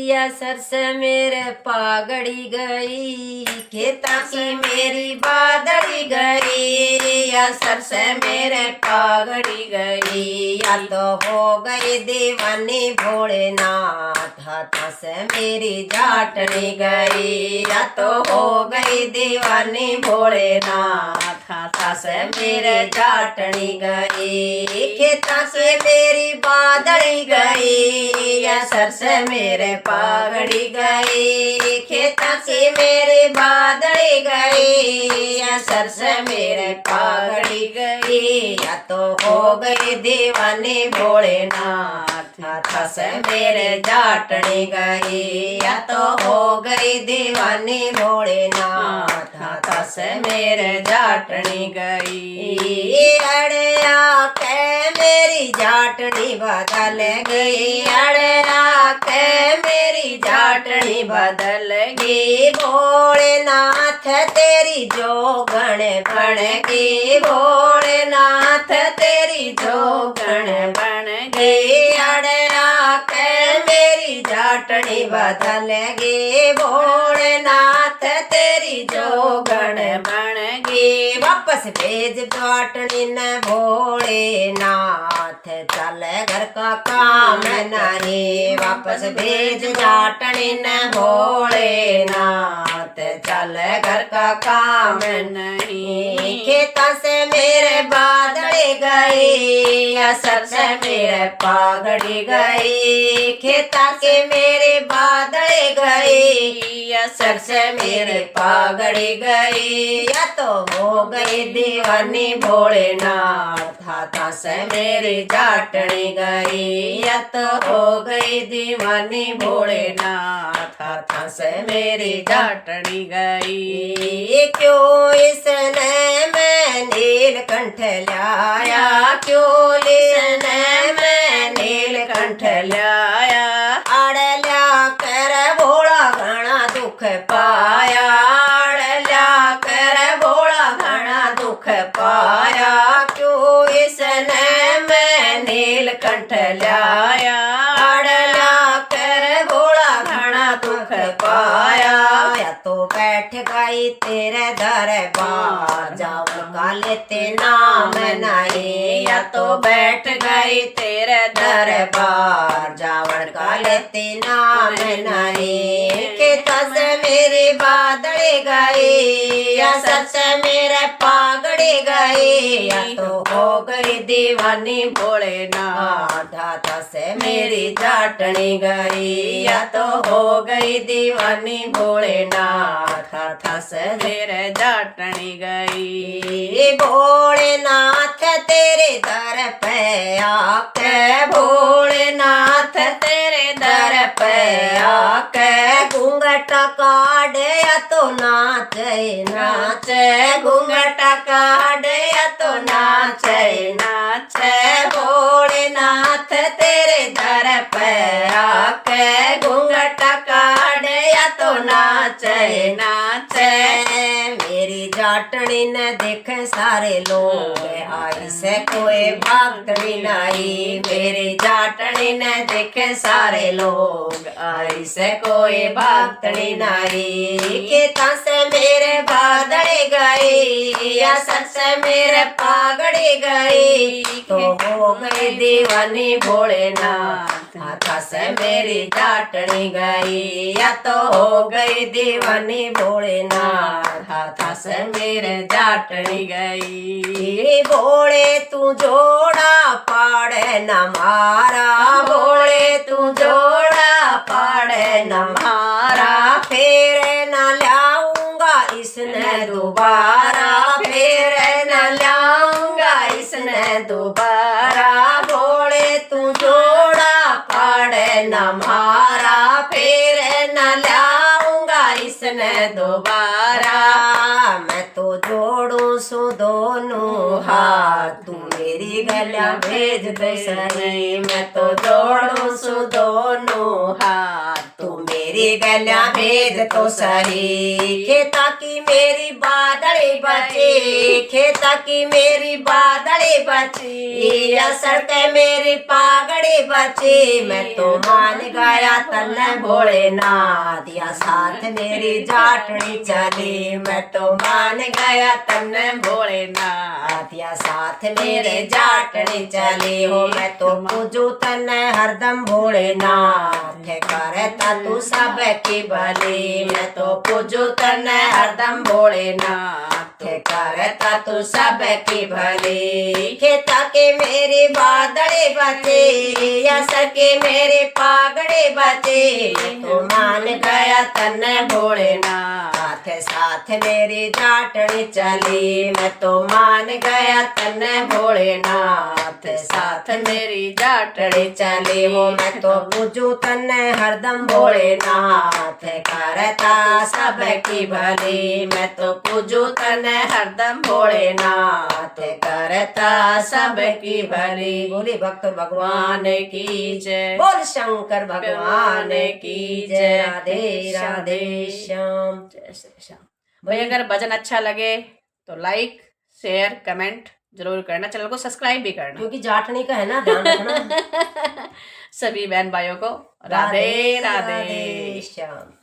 या सरस मेरे पागड़ी गई, खेता की मेरी बादड़ी गई, या सरस मेरे पागड़ी गई। या तो हो गई दीवानी भोलेनाथ, हाथा से मेरी जाटनी गई। या तो हो गई दीवानी भोलेनाथ, हाथा से मेरे जाटनी गई। खेता से मेरी बादड़ी गई, या सरस मेरे पागड़ी गई। खेता से मेरी बादड़ी गई, या सरस मेरे पागड़ी गई। या तो हो गई दीवानी भोलेनाथ, हाथा से मेरे जाटनी गई। या तो हो गई दीवानी भोलेनाथ, हाथा से मेरे जाटनी गई। अड़े आके मेरी जाटनी बदल गई, अड़े आके मेरी जाटनी बदल गई। भोलेनाथ तेरी जोगण बन गई, भोलेनाथ तेरी जोगण बन गई। अड़े आके मेरी जाटनी बदल गई, भोलेनाथ तेरी जोगण बन गई। वापस भेज जाटनी न भोलेनाथ, चल घर का काम नहीं। वापस भेज जाटनी न भोलेनाथ, चल घर का काम नहीं। खेता से मेरे बादड़ी गई, या सरस मेरे पागड़ी गई। खेता के मेरे बादड़ी गई, या सरस मेरे पागड़ी गई। या तो हो गई दीवानी भोलेनाथ, हाथा से मेरी जाटनी गई। या तो हो गई दीवानी भोलेनाथ, हाथा से मेरी जाटनी गई। क्यों इसने मैं नीलकंठ लाया, क्यों इसने मैं नीलकंठ लाया। अड़ल्या कर भोला घना दुख पाया, अड़ल्या कर भोला घना दुख पाया। क्यों इसने मैं नीलकंठ लाया, अड़ल्या कर भोला घना दुख पाया। या तो बैठ गई तेरे दरबार, जाऊं का लेते नाम नहीं। या तो बैठ गई तेरे दरबार, जावड़ का लेते नाम नहीं। खेता से मेरी बादड़ी गई, या सच मेरे पागड़ी गई। या तो हो गई दीवानी भोलेनाथ, हाथा से मेरी जाटनी गई। या तो हो गई दीवानी भोलेनाथ, हाथा से मेरे जाटनी गई। भोलेनाथ तेरे दर पे आके, भोलेनाथ तेरे दर पे आके। घूंघट काट या तो नाचे नाचे, घूंघट काट या तो नाचे नाचे। भोलेनाथ तेरे दर पे आके, घूंघट काट या तो नाचे नाचे। मेरी जाटनी ने देखे सारे लोग, आई से कोई भागतड़ी नहीं। मेरी जाटनी ने देखे सारे लोग, आई से कोई भागतड़ी नहीं। खेता से मेरे बादड़ी गई, या सच से मेरे पागड़ी गई। तो हो गई दीवानी भोलेनाथ, हाथा से मेरी जाटनी गई। या तो हो गई दीवानी भोलेनाथ, हाथा से मेरे जाटनी गई। भोले तू जोड़ा पाड़े न मारा, भोले तू जोड़ा पाड़े न मारा। फिर न लाऊंगा इसने दोबारा, फिर न लाऊंगा इसने दोबारा। भोले तू जोड़ा पाड़े न मारा, फिर न लाऊंगा इसने दोबारा। मैं तो जोड़ू सु दोनों हाथ, तू मेरी गला भेज दे सही। मैं तो जोड़ू सु दोनों हाथ, तू मेरी गला भेज तो सही। खेता की मेरी बादड़ी बची, खेता की मेरी बादड़ी बची। या सड़के मेरी पागड़ी पागड़ी बची, मैं तो मान गया तन्ने भोलेनाथ, या साथ मेरी जाटनी चली, मैं तो मान गया तन्ने भोलेनाथ, या साथ मेरे जाटनी चली हो। मैं तो पूजू तन्ने हरदम भोलेनाथ, करता तू सबकी भली, मैं तो पूजू तन्ने हरदम भोलेनाथ, करता तू सबकी भली। खेता के मेरी बादड़े बचे, या सके मेरे पागड़े बचे, मैं तो मान गया तन्ने भोलेनाथ, साथ मेरी जाटनी चली, मैं तो मान गया तन्ने भोलेनाथ, साथ मेरी जाटनी चली हो। मैं तो पूजू तन्ने हरदम भोलेनाथ, करता सबकी भली, मैं तो पूजू तन्ने हरदम भोलेनाथ, करता सबकी भली। बोले भक्त भगवान की जय, बोल शंकर भगवान की जय। राधे राधे श्याम, जय श्री श्याम। भाई अगर भजन अच्छा लगे तो लाइक शेयर कमेंट जरूर करना, चैनल को सब्सक्राइब भी करना, क्योंकि जाटनी का है ना, ध्यान रखना। सभी बहन भाइयों को राधे राधे श्याम।